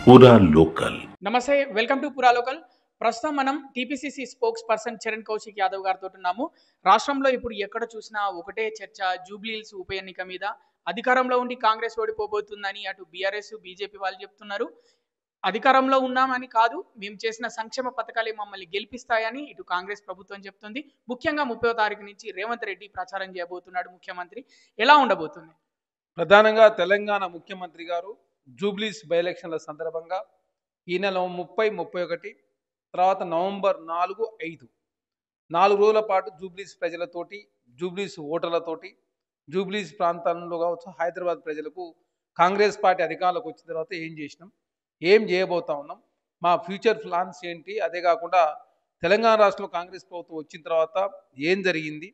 పూరా లోకల్. నమస్తే, welcome to పురా లోకల్. ప్రస్తుతం మనం TPCC spokes person Charan Kaushik Yadav గారితో ఉన్నాము. రాష్ట్రంలో ఇప్పుడు ఎక్కడ చూసినా ఒకటే చర్చ, జూబ్లీహిల్స్ ఉప ఎన్నిక మీద. అధికారంలో ఉండి కాంగ్రెస్ ఓడిపోబోతుందని అటు బీఆర్ఎస్ బీజేపీ వాళ్ళు చెప్తున్నారు. అధికారంలో ఉన్నామని కాదు, మేము చేసిన సంక్షేమ పథకాలే మమ్మల్ని గెలిపిస్తాయని ఇటు కాంగ్రెస్ ప్రభుత్వం చెప్తుంది. ముఖ్యంగా 30వ తారీఖు నుంచి రేవంత్ రెడ్డి ప్రచారం చేయబోతున్నాడు ముఖ్యమంత్రి. ఎలా ఉండబోతుంది? ప్రధానంగా తెలంగాణ ముఖ్యమంత్రి గారు జూబ్లీస్ బై ఎలక్షన్ల సందర్భంగా ఈ నెల 30, 31 తర్వాత నవంబర్ 4, 5 4 రోజుల పాటు జూబ్లీస్ ప్రజలతోటి, జూబ్లీస్ ఓటర్లతోటి, జూబ్లీస్ ప్రాంతాల్లో కావచ్చు హైదరాబాద్ ప్రజలకు కాంగ్రెస్ పార్టీ అధికారంలోకి వచ్చిన తర్వాత ఏం చేసినాం, ఏం చేయబోతా ఉన్నాం, మా ఫ్యూచర్ ప్లాన్స్ ఏంటి, అదే కాకుండా తెలంగాణ రాష్ట్రంలో కాంగ్రెస్ ప్రభుత్వం వచ్చిన తర్వాత ఏం జరిగింది,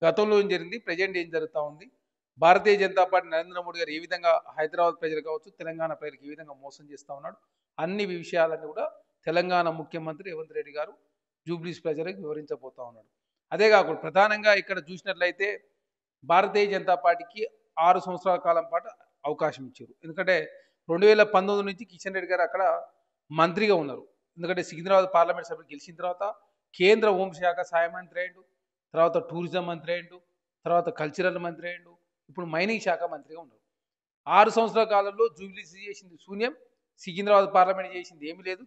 గతంలో ఏం జరిగింది, ప్రజెంట్ ఏం జరుగుతూ ఉంది, భారతీయ జనతా పార్టీ నరేంద్ర మోడీ గారు ఏ విధంగా హైదరాబాద్ ప్రజలు కావచ్చు తెలంగాణ ప్రజలకు ఏ విధంగా మోసం చేస్తూ ఉన్నాడు, అన్ని విషయాలన్నీ కూడా తెలంగాణ ముఖ్యమంత్రి రేవంత్ రెడ్డి గారు జూబ్లీస్ ప్రజలకు వివరించబోతా ఉన్నాడు. అదే కాకుండా ప్రధానంగా ఇక్కడ చూసినట్లయితే భారతీయ జనతా పార్టీకి 6 సంవత్సరాల కాలం పాటు అవకాశం ఇచ్చారు. ఎందుకంటే 2019 నుంచి కిషన్ రెడ్డి గారు అక్కడ మంత్రిగా ఉన్నారు. ఎందుకంటే సికింద్రాబాద్ పార్లమెంట్ సభ్యులు గెలిచిన తర్వాత కేంద్ర హోంశాఖ సహాయ మంత్రి అయ్యిండు, తర్వాత టూరిజం మంత్రి అయ్యిండు, తర్వాత కల్చరల్ మంత్రి అయ్యిండు, ఇప్పుడు మైనింగ్ శాఖ మంత్రిగా ఉన్నారు. 6 సంవత్సరాల కాలంలో జూబ్లీస్ చేసింది శూన్యం, సికింద్రాబాద్ పార్లమెంట్ చేసింది ఏమీ లేదు,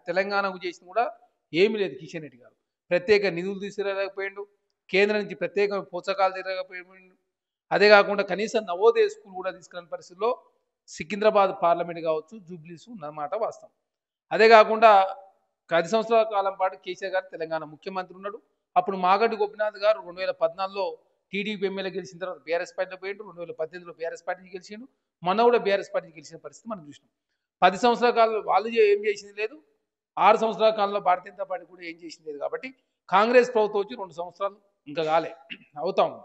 తెలంగాణకు చేసింది కూడా ఏమీ లేదు. కిషన్ రెడ్డి గారు ప్రత్యేక నిధులు తీసుకురాలేకపోయిండు, కేంద్రం నుంచి ప్రత్యేక ప్రోత్సాహాలు తీరలేకపోయిండు. అదే కాకుండా కనీసం నవోదయ స్కూల్ కూడా తీసుకురాని పరిస్థితుల్లో సికింద్రాబాద్ పార్లమెంట్ కావచ్చు జూబ్లీస్ ఉన్నమాట వాస్తవం. అదే కాకుండా 10 సంవత్సరాల కాలం పాటు కేసీఆర్ గారు తెలంగాణ ముఖ్యమంత్రి ఉన్నాడు. అప్పుడు మాగంటి గోపినాథ్ గారు 2014లో టీడీపీ ఎమ్మెల్యే గెలిచిన తర్వాత బీఆర్ఎస్ పార్టీలో పోయిండు, 2018లో బీఆర్ఎస్ పార్టీ గెలిచిండు, మొన్న కూడా బీఆర్ఎస్ పార్టీ గెలిచిన పరిస్థితి మనం చూసినాం. 10 సంవత్సరాల కాలంలో వాళ్ళు ఏం చేసింది లేదు, 6 సంవత్సరాల కాలంలో భారతీయ జనతా పార్టీ కూడా ఏం చేసింది లేదు. కాబట్టి కాంగ్రెస్ ప్రభుత్వం వచ్చి 2 సంవత్సరాలు ఇంకా కాలే అవుతా ఉంది.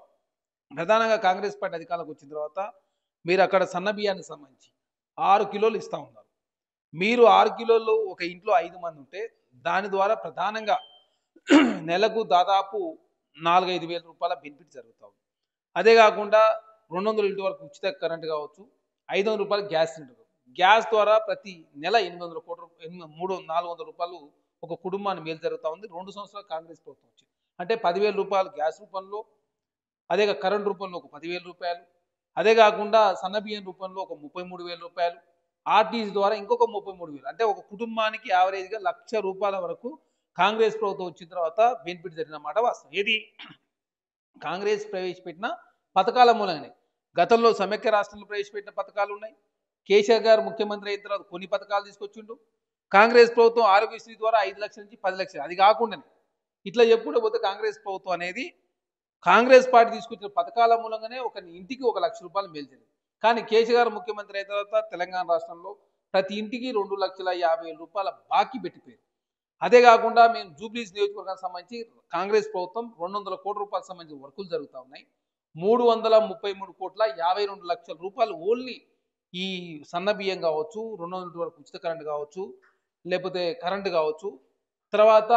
ప్రధానంగా కాంగ్రెస్ పార్టీ అధికారంలోకి వచ్చిన తర్వాత మీరు అక్కడ సన్న బియ్యానికి సంబంధించి 6 కిలోలు ఇస్తూ ఉన్నారు. మీరు 6 కిలోలు ఒక ఇంట్లో 5 మంది ఉంటే దాని ద్వారా ప్రధానంగా నెలకు దాదాపు 4-5 వేల రూపాయల బెనిఫిట్ జరుగుతూ ఉంది. అదే కాకుండా 200 యూనిట్ వరకు ఉచిత కరెంట్ కావచ్చు, 500 రూపాయలు గ్యాస్ సిలిండర్, గ్యాస్ ద్వారా ప్రతి నెల 800 కోట్ల 400 రూపాయలు ఒక కుటుంబాన్ని మేలు జరుగుతూ ఉంది. 2 సంవత్సరాలు కాంగ్రెస్ ప్రభుత్వం వచ్చింది అంటే 10,000 రూపాయలు గ్యాస్ రూపంలో, అదే కరెంట్ రూపంలో ఒక 10,000 రూపాయలు, అదే కాకుండా సన్నబియ్యం రూపంలో ఒక 33,000 రూపాయలు, ఆర్టీసీ ద్వారా ఇంకొక 33,000, అంటే ఒక కుటుంబానికి యావరేజ్గా 1,00,000 రూపాయల వరకు కాంగ్రెస్ ప్రభుత్వం వచ్చిన తర్వాత బెనిఫిట్ జరిగిన మాట వాస్తవం. ఏది కాంగ్రెస్ ప్రవేశపెట్టిన పథకాల మూలంగానే. గతంలో సమైక్య రాష్ట్రంలో ప్రవేశపెట్టిన పథకాలు ఉన్నాయి. కేసీఆర్ గారు ముఖ్యమంత్రి అయిన తర్వాత కొన్ని పథకాలు తీసుకొచ్చిండు. కాంగ్రెస్ ప్రభుత్వం ఆరోగ్యశ్రీ ద్వారా 5 లక్షల నుంచి 10 లక్షలు, అది కాకుండానే ఇట్లా చెప్పుకుంటూ పోతే కాంగ్రెస్ ప్రభుత్వం అనేది కాంగ్రెస్ పార్టీ తీసుకొచ్చిన పథకాల మూలంగానే ఒక ఇంటికి 1,00,000 రూపాయలు మేలు జరిగింది. కానీ కేసీఆర్ గారు ముఖ్యమంత్రి అయిన తర్వాత తెలంగాణ రాష్ట్రంలో ప్రతి ఇంటికి 2,50,000 రూపాయల బాకీ పెట్టిపోయారు. అదే కాకుండా మేము జూబ్లీస్ నియోజకవర్గానికి సంబంధించి కాంగ్రెస్ ప్రభుత్వం 200 కోట్ల రూపాయలకు సంబంధించిన వర్కులు జరుగుతూ ఉన్నాయి. 333,52,00,000 రూపాయలు ఓన్లీ ఈ సన్న బియ్యం కావచ్చు, 200 వరకు ఉచిత కరెంట్ కావచ్చు, లేకపోతే కరెంటు కావచ్చు, తర్వాత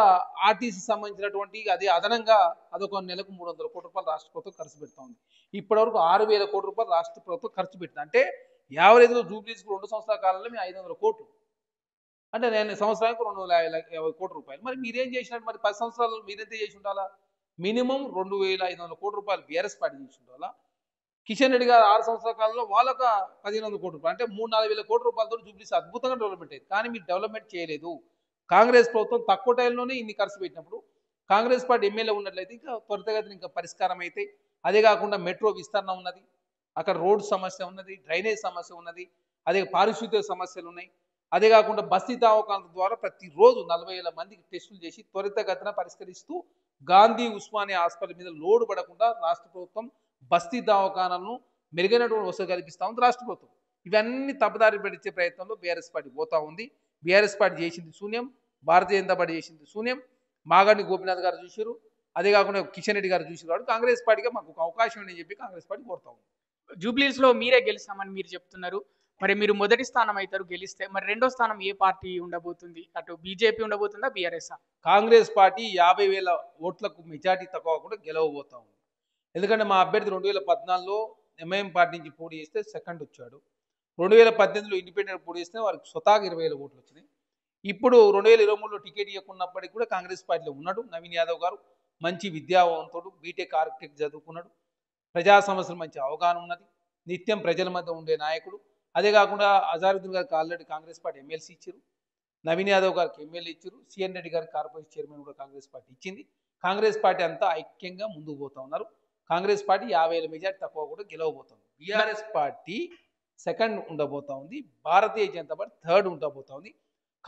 ఆర్టీసీ సంబంధించినటువంటి అది అదనంగా అదొక నెలకు 300 కోట్ల రూపాయలు రాష్ట్ర ప్రభుత్వం ఖర్చు పెడతా ఉంది. ఇప్పటివరకు 6,000 కోట్ల రూపాయలు రాష్ట్ర ప్రభుత్వం ఖర్చు పెట్టింది. అంటే యావరేజ్లో జూబ్లీస్కి 2 సంవత్సరాల కాలంలో మేము 500 కోట్లు, అంటే నేను సంవత్సరానికి 250 కోట్ల రూపాయలు. మరి మీరేం చేసినట్టు? మరి 10 సంవత్సరాలు మీరెంత చేసి ఉండాలా? మినిమం 2,500 కోట్ల రూపాయలు బీఆర్ఎస్ పార్టీ చేసి ఉండాలా. కిషన్ రెడ్డి గారు 6 సంవత్సరాల కాలంలో వాళ్ళొక 1,500 కోట్ల రూపాయలు, అంటే 3-4 వేల కోట్ల రూపాయలతో జూబ్లీస్ అద్భుతంగా డెవలప్మెంట్ అయింది. కానీ మీరు డెవలప్మెంట్ చేయలేదు. కాంగ్రెస్ ప్రభుత్వం తక్కువ టైంలోనే ఇన్ని ఖర్చు పెట్టినప్పుడు కాంగ్రెస్ పార్టీ ఎమ్మెల్యే ఉన్నట్లయితే ఇంకా త్వరితగతిన ఇంకా పరిష్కారం అయితే. అదే కాకుండా మెట్రో విస్తరణ ఉన్నది, అక్కడ రోడ్ సమస్య ఉన్నది, డ్రైనేజ్ సమస్య ఉన్నది, అదే పారిశుద్ధ్య సమస్యలు ఉన్నాయి. అదే కాకుండా బస్తీ దవాఖానాల ద్వారా ప్రతిరోజు 40,000 మందికి టెస్టులు చేసి త్వరితగతిన పరిష్కరిస్తూ గాంధీ ఉస్మానియా హాస్పిటల్ మీద లోడ్ పడకుండా రాష్ట్ర ప్రభుత్వం బస్తీ దవాఖానాలను మెరుగైనటువంటి వసతులు కల్పిస్తూ ఉంది రాష్ట్ర ప్రభుత్వం. ఇవన్నీ తప్పుదారి పట్టించే ప్రయత్నంలో బీఆర్ఎస్ పార్టీ పోతా ఉంది. బీఆర్ఎస్ పార్టీ చేసింది శూన్యం, భారతీయ జనతా పార్టీ చేసింది శూన్యం. మాగంటి గోపినాథ్ గారు చూసారు, అదే కాకుండా కిషన్ రెడ్డి గారు చూసారు. కాబట్టి కాంగ్రెస్ పార్టీగా మాకు ఒక అవకాశం అని చెప్పి కాంగ్రెస్ పార్టీ కోరుతా ఉంది. జూబ్లీహిల్స్లో మీరే గెలుస్తామని మీరు చెప్తున్నారు. మరి మీరు మొదటి స్థానం అవుతారు గెలిస్తే, మరి రెండో స్థానం ఏ పార్టీ ఉండబోతుంది? అటు బీజేపీ ఉండబోతుందా, బీఆర్ఎస్? కాంగ్రెస్ పార్టీ 50,000 ఓట్లకు మెజార్టీ తక్కువ కూడా గెలవబోతా ఉంది. ఎందుకంటే మా అభ్యర్థి 2014లో ఎంఐఎం పార్టీ నుంచి పోటీ చేస్తే సెకండ్ వచ్చాడు. 2018లో ఇండిపెండెంట్ పోటీ చేస్తే వారికి స్వతహాగా 20,000 ఓట్లు వచ్చినాయి. ఇప్పుడు 2023లో టికెట్ ఇవ్వకున్నప్పటికీ కూడా కాంగ్రెస్ పార్టీలో ఉన్నాడు నవీన్ యాదవ్ గారు. మంచి విద్యావంతుడు, బీటెక్ ఆర్కిటెక్ట్ చదువుకున్నాడు. ప్రజా సమస్యలు మంచి అవగాహన ఉన్నది. నిత్యం ప్రజల మధ్య ఉండే నాయకుడు. అదే కాకుండా అజారుద్దీన్ గారికి ఆల్రెడీ కాంగ్రెస్ పార్టీ ఎమ్మెల్సీ ఇచ్చారు. నవీన్ యాదవ్ గారికి ఎమ్మెల్యే ఇచ్చారు. సిఎన్ రెడ్డి గారికి కార్పొరేషన్ చైర్మన్ కూడా కాంగ్రెస్ పార్టీ ఇచ్చింది. కాంగ్రెస్ పార్టీ అంతా ఐక్యంగా ముందుకు పోతా ఉన్నారు. కాంగ్రెస్ పార్టీ 50,000 మెజార్టీ తక్కువ కూడా గెలవబోతుంది. బీఆర్ఎస్ పార్టీ సెకండ్ ఉండబోతా ఉంది. భారతీయ జనతా పార్టీ థర్డ్ ఉండబోతా ఉంది.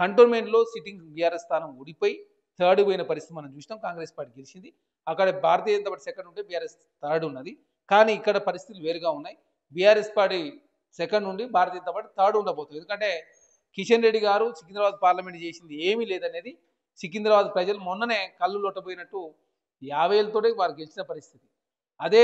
కంటోన్మెంట్లో సిట్టింగ్ బీఆర్ఎస్ స్థానం ఓడిపోయి థర్డ్ పోయిన పరిస్థితి మనం చూసినాం. కాంగ్రెస్ పార్టీ గెలిచింది. అక్కడ భారతీయ జనతా పార్టీ సెకండ్ ఉంటే బీఆర్ఎస్ థర్డ్ ఉన్నది. కానీ ఇక్కడ పరిస్థితులు వేరుగా ఉన్నాయి. బీఆర్ఎస్ పార్టీ సెకండ్ ఉండి భారతీయ జనతా పార్టీ థర్డ్ ఉండబోతుంది. ఎందుకంటే కిషన్ రెడ్డి గారు సికింద్రాబాద్ పార్లమెంట్ చేసింది ఏమీ లేదనేది సికింద్రాబాద్ ప్రజలు మొన్ననే కళ్ళు లొట్టపోయినట్టు 50,000తోటే వారు గెలిచిన పరిస్థితి. అదే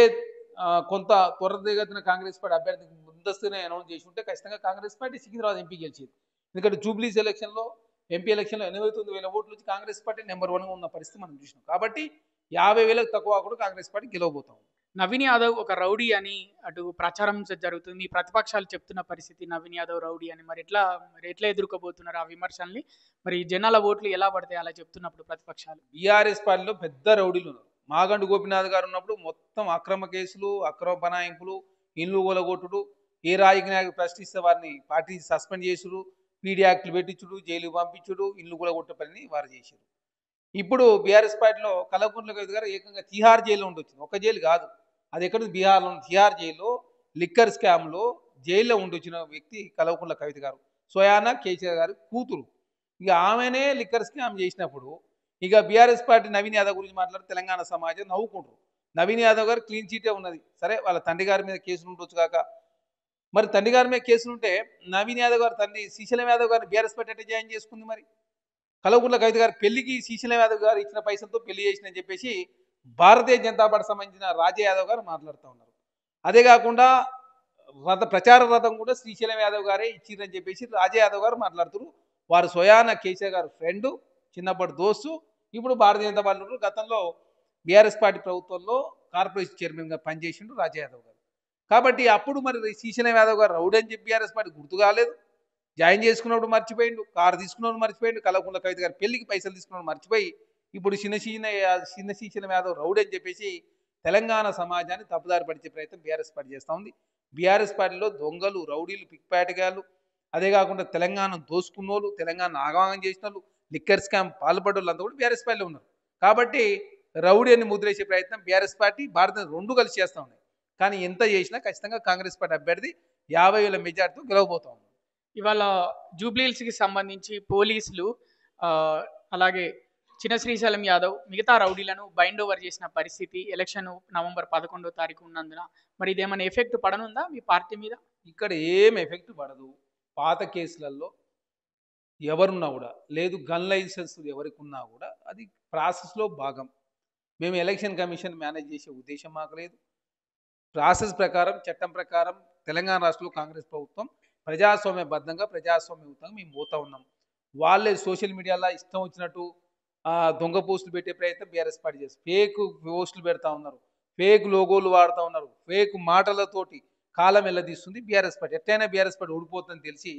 కొంత త్వరగతిన కాంగ్రెస్ పార్టీ అభ్యర్థి ముందస్తునే అనౌన్స్ చేసి ఉంటే ఖచ్చితంగా కాంగ్రెస్ పార్టీ సికింద్రాబాద్ ఎంపీ గెలిచేది. ఎందుకంటే జూబ్లీస్ ఎలక్షన్లో ఎంపీ ఎలక్షన్లో 89,000 ఓట్లు వచ్చి కాంగ్రెస్ పార్టీ నెంబర్ 1గా ఉన్న పరిస్థితి మనం చూసినాం. కాబట్టి 50,000కు తక్కువ కూడా కాంగ్రెస్ పార్టీ గెలవబోతాం. నవీన్ యాదవ్ ఒక రౌడీ అని అటు ప్రచారం జరుగుతుంది. మీ ప్రతిపక్షాలు చెప్తున్న పరిస్థితి నవీన్ యాదవ్ రౌడీ అని. మరి ఎట్లా ఎదుర్కోబోతున్నారు ఆ విమర్శల్ని? మరి జనాల ఓట్లు ఎలా పడతాయి అలా చెప్తున్నప్పుడు ప్రతిపక్షాలు? బీఆర్ఎస్ పార్టీలో పెద్ద రౌడీలు ఉన్నారు. మాగండు గోపినాథ్ గారు ఉన్నప్పుడు మొత్తం అక్రమ కేసులు, అక్రమ బనాయింపులు, ఇల్లు కూలగొట్టుడు, ఏ రాజకీయ నాయకుడు ప్రశ్నిస్తే వారిని పార్టీ సస్పెండ్ చేసుడు, పీడీ యాక్ట్లు పెట్టించుడు, జైలుకు పంపించుడు, ఇల్లు కూలగొట్టే పని వారు చేశారు. ఇప్పుడు బీఆర్ఎస్ పార్టీలో కల్వకుంట్ల కవిత గారు ఏకంగా తిహార్ జైల్లో ఉండొచ్చింది. ఒక జైలు కాదు, అది ఎక్కడ బీహార్లో తిహార్ జైల్లో లిక్కర్ స్కామ్లో జైల్లో ఉండొచ్చిన వ్యక్తి కల్వకుంట్ల కవిత గారు. సోయానా కేసీఆర్ గారి కూతురు. ఇక ఆమెనే లిక్కర్ స్కామ్ చేసినప్పుడు ఇక బీఆర్ఎస్ పార్టీ నవీన్ యాదవ్ గురించి మాట్లాడి తెలంగాణ సమాజం నవ్వుకుంటారు. నవీన్ యాదవ్ గారు క్లీన్ చీటే ఉన్నది. సరే వాళ్ళ తండ్రి గారి మీద కేసులు ఉండొచ్చు కాక, మరి తండ్రి గారి మీద కేసులు ఉంటే నవీన్ యాదవ్ గారు తండ్రి శ్రీశైలం యాదవ్ గారిని బీఆర్ఎస్ పార్టీ అంటే జాయిన్ చేసుకుంది. మరి కల్వకుంట్ల కవిత గారి పెళ్లికి శ్రీశైలం యాదవ్ గారు ఇచ్చిన పైసలతో పెళ్లి చేసిందని చెప్పేసి భారతీయ జనతా పార్టీ సంబంధించిన రాజా యాదవ్ గారు మాట్లాడుతూ ఉన్నారు. అదే కాకుండా ప్రచార రథం కూడా శ్రీశైలం యాదవ్ గారే ఇచ్చిరని చెప్పేసి రాజా యాదవ్ గారు మాట్లాడుతున్నారు. వారు సోయాన కేసీఆర్ గారు ఫ్రెండ్, చిన్నప్పటి దోస్తు. ఇప్పుడు భారతీయ జనతా పార్టీ గతంలో బీఆర్ఎస్ పార్టీ ప్రభుత్వంలో కార్పొరేషన్ చైర్మన్గా పనిచేసిండు రాజా యాదవ్ గారు. కాబట్టి అప్పుడు మరి శ్రీశైలం యాదవ్ గారు రౌడీ అని చెప్పి బీఆర్ఎస్ పార్టీ గుర్తు కాలేదు. జాయిన్ చేసుకున్నప్పుడు మర్చిపోయిండు, కారు తీసుకున్నప్పుడు మర్చిపోయిండు, కల్వకుంట్ల కవిత గారి పెళ్లికి పైసలు తీసుకున్నప్పుడు మర్చిపోయి ఇప్పుడు చిన్న శ్రీశైలం యాదవ్ రౌడీ అని చెప్పేసి తెలంగాణ సమాజాన్ని తప్పుదారి పడిచే ప్రయత్నం బీఆర్ఎస్ పార్టీ చేస్తూ ఉంది. బీఆర్ఎస్ పార్టీలో దొంగలు, రౌడీలు, పిక్పాటిగాళ్ళు, అదే కాకుండా తెలంగాణ దోసుకున్నోళ్ళు, తెలంగాణ ఆగమాగం చేసిన వాళ్ళు, లిక్కర్ స్కామ్ పాల్పడ్డోళ్ళు అంతా కూడా బీఆర్ఎస్ పార్టీలో ఉన్నారు. కాబట్టి రౌడీ అని ముద్రేసే ప్రయత్నం బీఆర్ఎస్ పార్టీ, భారత రెండు కలిసి చేస్తూ ఉన్నాయి. కానీ ఎంత చేసినా ఖచ్చితంగా కాంగ్రెస్ పార్టీ అభ్యర్థి 50,000 మెజార్టీతో గెలవబోతా ఉంది. ఇవాళ జూబ్లీహిల్స్కి సంబంధించి పోలీసులు అలాగే చిన్న శ్రీశైలం యాదవ్ మిగతా రౌడీలను బైండ్ ఓవర్ చేసిన పరిస్థితి ఎలక్షన్ నవంబర్ 11వ తారీఖు ఉన్నందున మరి ఇదేమైనా ఎఫెక్ట్ పడనుందా మీ పార్టీ మీద? ఇక్కడ ఏం ఎఫెక్ట్ పడదు. పాత కేసులలో ఎవరున్నా కూడా లేదు, గన్ లైసెన్స్ ఎవరికి ఉన్నా కూడా అది ప్రాసెస్లో భాగం. మేము ఎలక్షన్ కమిషన్ మేనేజ్ చేసే ఉద్దేశం మాకు లేదు. ప్రాసెస్ ప్రకారం, చట్టం ప్రకారం తెలంగాణ రాష్ట్రంలో కాంగ్రెస్ ప్రభుత్వం ప్రజాస్వామ్యబద్ధంగా, ప్రజాస్వామ్యయుతంగా మేము పోతా ఉన్నాం. వాళ్ళే సోషల్ మీడియాలో ఇష్టం వచ్చినట్టు దొంగ పోస్టులు పెట్టే ప్రయత్నం బీఆర్ఎస్ పార్టీ చేస్తారు. ఫేక్ పోస్టులు పెడతా ఉన్నారు, ఫేక్ లోగోలు వాడుతూ ఉన్నారు, ఫేక్ మాటలతోటి కాలం వెళ్ళదీస్తుంది బీఆర్ఎస్ పార్టీ. ఎట్లయినా బీఆర్ఎస్ పార్టీ ఓడిపోతుందని తెలిసి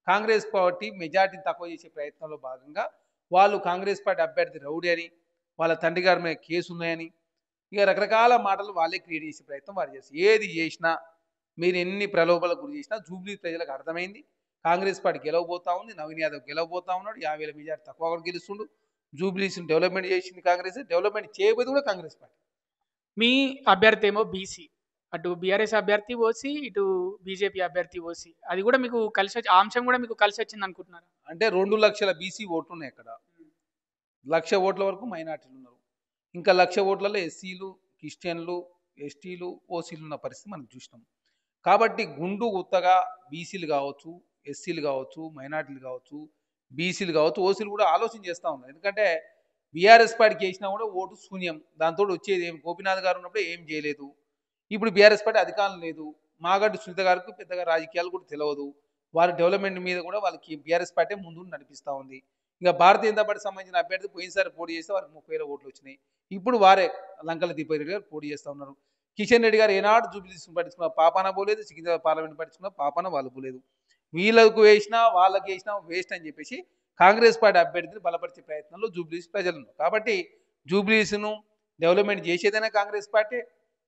కాంగ్రెస్ పార్టీ మెజార్టీని తక్కువ చేసే ప్రయత్నంలో భాగంగా వాళ్ళు కాంగ్రెస్ పార్టీ అభ్యర్థి రౌడీ అని, వాళ్ళ తండ్రి గారి మీద కేసు ఉన్నాయని, ఇక రకరకాల మాటలు వాళ్ళే క్రియేట్ చేసే ప్రయత్నం వారు చేస్తారు. ఏది చేసినా, మీరు ఎన్ని ప్రలోభాలకు గురి చేసినా జూబ్లీ ప్రజలకు అర్థమైంది. కాంగ్రెస్ పార్టీ గెలవబోతా ఉంది. నవీన్ యాదవ్ గెలవబోతా ఉన్నాడు. 50,000 మెజార్టీ తక్కువ కూడా గెలుస్తుండు. జూబ్లీస్ డెవలప్మెంట్ చేసింది కాంగ్రెస్, డెవలప్మెంట్ చేయబోదు కూడా కాంగ్రెస్ పార్టీ. మీ అభ్యర్థి ఏమో బీసీ, అటు బీఆర్ఎస్ అభ్యర్థి ఓసీ, ఇటు బీజేపీ అభ్యర్థి ఓసీ. అది కూడా మీకు కలిసి వచ్చి ఆ అంశం కూడా మీకు కలిసి వచ్చింది అనుకుంటున్నారు? అంటే 2 లక్షల బీసీ ఓట్లు ఉన్నాయి. ఇక్కడ 1,00,000 ఓట్ల వరకు మైనార్టీలు ఉన్నారు. ఇంకా 1,00,000 ఓట్లలో ఎస్సీలు, క్రిస్టియన్లు, ఎస్టీలు, ఓసీలు ఉన్న పరిస్థితి మనం చూసినాం. కాబట్టి గుండు గుత్తగా బీసీలు కావచ్చు, ఎస్సీలు కావచ్చు, మైనార్టీలు కావచ్చు, బీసీలు కావచ్చు, ఓసీలు కూడా ఆలోచన చేస్తూ ఉన్నారు. ఎందుకంటే బీఆర్ఎస్ పార్టీకి వేసినా కూడా ఓటు శూన్యం. దాంతో వచ్చేది ఏం, గోపీనాథ్ గారు ఉన్నప్పుడు ఏం చేయలేదు. ఇప్పుడు బీఆర్ఎస్ పార్టీ అధికారం లేదు. మాగడ్డు సునీత గారికి పెద్దగా రాజకీయాలు కూడా తెలియదు. వారి డెవలప్మెంట్ మీద కూడా వాళ్ళకి బీఆర్ఎస్ పార్టీ ముందు నడిపిస్తూ ఉంది. ఇంకా భారతీయ జనతా పార్టీ సంబంధించిన అభ్యర్థి పోయినసారి పోటీ చేస్తే వారికి 30,000 ఓట్లు వచ్చినాయి. ఇప్పుడు వారే లంకల దీపారెడ్డి గారు పోటీ చేస్తూ ఉన్నారు. కిషన్ రెడ్డి గారు ఏనాడు జూబ్లీస్ పట్టించుకున్న పాపాన పోలేదు, సికింద్రాబాద్ పార్లమెంట్ పట్టించుకున్న పాపాన వాళ్ళు పోలేదు. వీళ్ళకు వేసినా వాళ్ళకి వేసినా వేస్ట్ అని చెప్పేసి కాంగ్రెస్ పార్టీ అభ్యర్థిని బలపరిచే ప్రయత్నంలో జూబ్లీస్ ప్రజలు ఉన్నారు. కాబట్టి జూబ్లీస్ను డెవలప్మెంట్ చేసేదైనా కాంగ్రెస్ పార్టీ,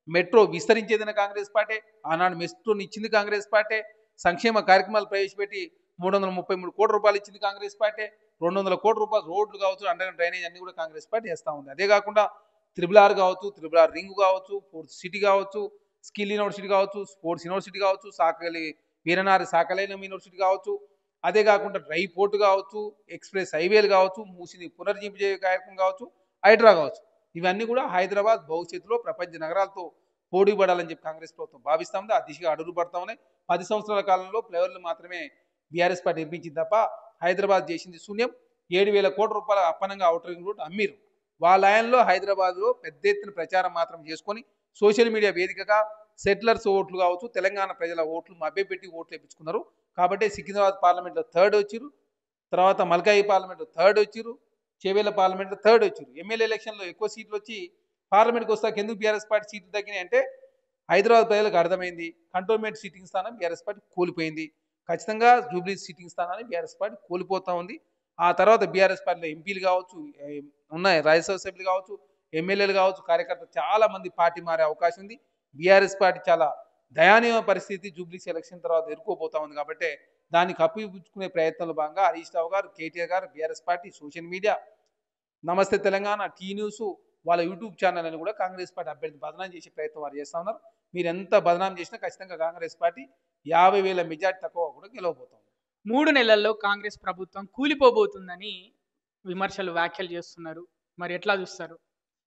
మెట్రో విస్తరించేదైనా కాంగ్రెస్ పార్టీ, ఆనాడు మెట్రోని ఇచ్చింది కాంగ్రెస్ పార్టీ, సంక్షేమ కార్యక్రమాలు ప్రవేశపెట్టి 333 కోట్ల రూపాయలు ఇచ్చింది కాంగ్రెస్ పార్టీ, 200 కోట్ల రూపాయలు రోడ్లు కావచ్చు, అండర్ డ్రైనేజ్ అన్ని కూడా కాంగ్రెస్ పార్టీ చేస్తూ ఉంది. అదే కాకుండా త్రిబుల్ కావచ్చు, త్రిబుల్ రింగ్ కావచ్చు, ఫోర్త్ సిటీ కావచ్చు, స్కిల్ యూనివర్సిటీ కావచ్చు, స్పోర్ట్స్ యూనివర్సిటీ కావచ్చు, సాకలి వీరనారి సాకలైన యూనివర్సిటీ కావచ్చు, అదే కాకుండా డ్రై పోర్ట్ కావచ్చు, ఎక్స్ప్రెస్ హైవేలు కావచ్చు, మూసిని పునర్జీవించే కార్యక్రమం కావచ్చు, హైడ్రా కావచ్చు, ఇవన్నీ కూడా హైదరాబాద్ భవిష్యత్తులో ప్రపంచ నగరాలతో పోటీ పడాలని చెప్పి కాంగ్రెస్ ప్రభుత్వం భావిస్తూ ఉంది. ఆ దిశగా అడుగులు పడతా ఉన్నాయి. 10 సంవత్సరాల కాలంలో ఫ్లేవర్లు మాత్రమే బీఆర్ఎస్ పార్టీ నిర్మించింది తప్ప హైదరాబాద్ చేసింది శూన్యం. 7,000 కోట్ల రూపాయల అప్పనంగా అవుటర్ రింగ్ రోడ్ అమ్మీరు. వాళ్ళ ఆయనలో హైదరాబాద్లో పెద్ద ఎత్తున ప్రచారం మాత్రం చేసుకొని సోషల్ మీడియా వేదికగా సెటిలర్స్ ఓట్లు కావచ్చు, తెలంగాణ ప్రజల ఓట్లు మభ్యపెట్టి ఓట్లు వేయించుకున్నారు. కాబట్టి సికింద్రాబాద్ పార్లమెంట్లో థర్డ్ వచ్చిరు, తర్వాత మల్కాయి పార్లమెంట్లో థర్డ్ వచ్చిరు, చేవేళ్ల పార్లమెంట్లో థర్డ్ వచ్చిరు. ఎమ్మెల్యే ఎలక్షన్లో ఎక్కువ సీట్లు వచ్చి పార్లమెంట్కి వస్తాక ఎందుకు బీఆర్ఎస్ పార్టీ సీట్లు తగ్గినాయి అంటే హైదరాబాద్ ప్రజలకు అర్థమైంది, కంటోన్మెంట్ సిట్టింగ్ స్థానం బీఆర్ఎస్ పార్టీ కోల్పోయింది. ఖచ్చితంగా జూబ్లీ సిట్టింగ్ స్థానాన్ని బీఆర్ఎస్ పార్టీ కోల్పోతూ ఉంది. ఆ తర్వాత బీఆర్ఎస్ పార్టీలో ఎంపీలు కావచ్చు, ఉన్నాయి రాజ్యసభ సభ్యులు కావచ్చు, ఎమ్మెల్యేలు కావచ్చు, కార్యకర్తలు చాలా మంది పార్టీ మారే అవకాశం ఉంది. బీఆర్ఎస్ పార్టీ చాలా దయానీయ పరిస్థితి జూబ్లీ ఎలక్షన్ తర్వాత ఎదుర్కోబోతా ఉంది. కాబట్టి దాన్ని కప్పిపుచ్చుకునే ప్రయత్నంలో భాగంగా హరీష్ రావు గారు, కేటీఆర్ గారు, బీఆర్ఎస్ పార్టీ సోషల్ మీడియా, నమస్తే తెలంగాణ, టీ న్యూస్, వాళ్ళ యూట్యూబ్ ఛానల్ అని కూడా కాంగ్రెస్ పార్టీ అభ్యర్థి బదనాం చేసే ప్రయత్నం వారు చేస్తూ ఉన్నారు. మీరు ఎంత బదనాం చేసినా ఖచ్చితంగా కాంగ్రెస్ పార్టీ 50,000 మెజార్టీ తక్కువ కూడా గెలవబోతుంది. 3 నెలల్లో కాంగ్రెస్ ప్రభుత్వం కూలిపోబోతుందని విమర్శలు, వ్యాఖ్యలు చేస్తున్నారు. మరి ఎట్లా చూస్తారు?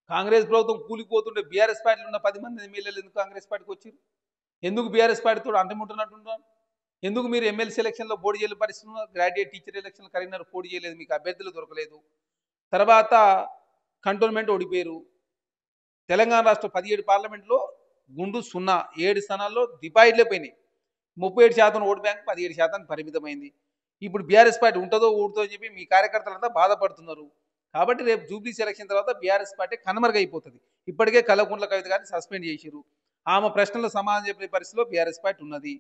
కాంగ్రెస్ ప్రభుత్వం కూలిపోతుంటే బీఆర్ఎస్ పార్టీలో ఉన్న 10 మంది ఎమ్మెల్యేలు ఎందుకు కాంగ్రెస్ పార్టీకి వచ్చారు? ఎందుకు బీఆర్ఎస్ పార్టీతో అంటముంటున్నట్టున్నారు? ఎందుకు మీరు ఎమ్మెల్సీ ఎలక్షన్లో పోటీ చేయలేని పరిస్థితుల్లో, గ్రాడ్యుయేట్ టీచర్ ఎలక్షన్లో కరీంనగర్ పోటీ చేయలేదు, మీకు అభ్యర్థులు దొరకలేదు. తర్వాత కంటోన్మెంట్ ఓడిపోయారు. తెలంగాణ రాష్ట్ర 17 పార్లమెంట్లో గుండు 0, 7 స్థానాల్లో డిపాజిట్లే పోయినాయి. 37% ఓటు బ్యాంక్ 17% పరిమితమైంది. ఇప్పుడు బీఆర్ఎస్ పార్టీ ఉంటుందో ఊడుతో అని చెప్పి మీ కార్యకర్తలంతా బాధపడుతున్నారు. కాబట్టి రేపు జూబ్లీ ఎలక్షన్ తర్వాత బీఆర్ఎస్ పార్టీ కనుమరుగైపోతుంది. ఇప్పటికే కల్వకుంట్ల కవిత గారిని సస్పెండ్ చేసిరు. ఆమె ప్రశ్నలకు సమాధానం చెప్పే పరిస్థితిలో బీఆర్ఎస్ పార్టీ ఉన్నది.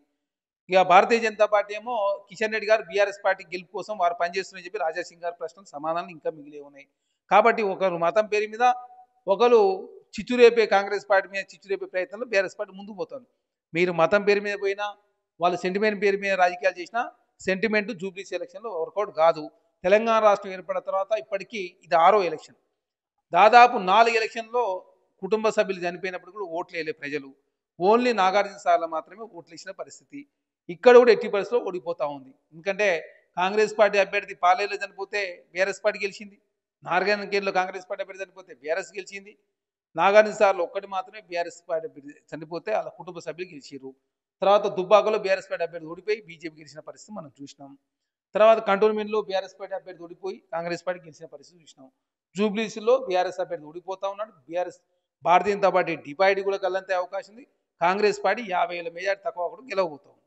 ఇక భారతీయ జనతా పార్టీ ఏమో కిషన్ రెడ్డి గారు బీఆర్ఎస్ పార్టీ గెలుపు కోసం వారు పనిచేస్తున్నారని చెప్పి రాజాసింగ్ గారి ప్రశ్నలు సమాధానాలు ఇంకా మిగిలే ఉన్నాయి. కాబట్టి ఒకరు మతం పేరు మీద, ఒకరు చిచ్చురేపే కాంగ్రెస్ పార్టీ మీద చిచ్చురేపే ప్రయత్నంలో బీఆర్ఎస్ పార్టీ ముందుకు పోతుంది. మీరు మతం పేరు మీద పోయినా, వాళ్ళు సెంటిమెంట్ పేరు మీద రాజకీయాలు చేసినా సెంటిమెంట్ జూబ్లీ ఎలక్షన్లో వర్కౌట్ కాదు. తెలంగాణ రాష్ట్రం ఏర్పడిన తర్వాత ఇప్పటికీ ఇది 6వ ఎలక్షన్. దాదాపు 4 ఎలక్షన్లో కుటుంబ సభ్యులు చనిపోయినప్పుడు కూడా ఓట్లు వేయలే ప్రజలు. ఓన్లీ నాగార్జున సార్లు మాత్రమే ఓట్లు వేసిన పరిస్థితి. ఇక్కడ కూడా ఎట్టి పరిస్థితిలో ఓడిపోతూ ఉంది. ఎందుకంటే కాంగ్రెస్ పార్టీ అభ్యర్థి పాలేరులో చనిపోతే బీఆర్ఎస్ పార్టీ గెలిచింది. నారాయణఖేడ్లో కాంగ్రెస్ పార్టీ అభ్యర్థి చనిపోతే బీఆర్ఎస్ గెలిచింది. నాగార్జున సార్లు ఒక్కటి మాత్రమే బీఆర్ఎస్ పార్టీ అభ్యర్థి చనిపోతే వాళ్ళ కుటుంబ సభ్యులు గెలిచారు. తర్వాత దుబ్బాకలో బీఆర్ఎస్ పార్టీ అభ్యర్థి ఓడిపోయి బీజేపీ గెలిచిన పరిస్థితి మనం చూసినాం. తర్వాత కంటోన్మెంట్లో బీఆర్ఎస్ పార్టీ అభ్యర్థి ఓడిపోయి కాంగ్రెస్ పార్టీ గెలిచిన పరిస్థితి చూసినాం. జూబ్లీస్లో బీఆర్ఎస్ అభ్యర్థి ఓడిపోతా ఉన్నాడు. భారతీయ జనతా పార్టీ డిపాజిట్ కూడా గల్లంతే అవకాశం ఉంది. కాంగ్రెస్ పార్టీ 50,000 మెజార్టీ తక్కువ కూడా గెలవబోతుంది.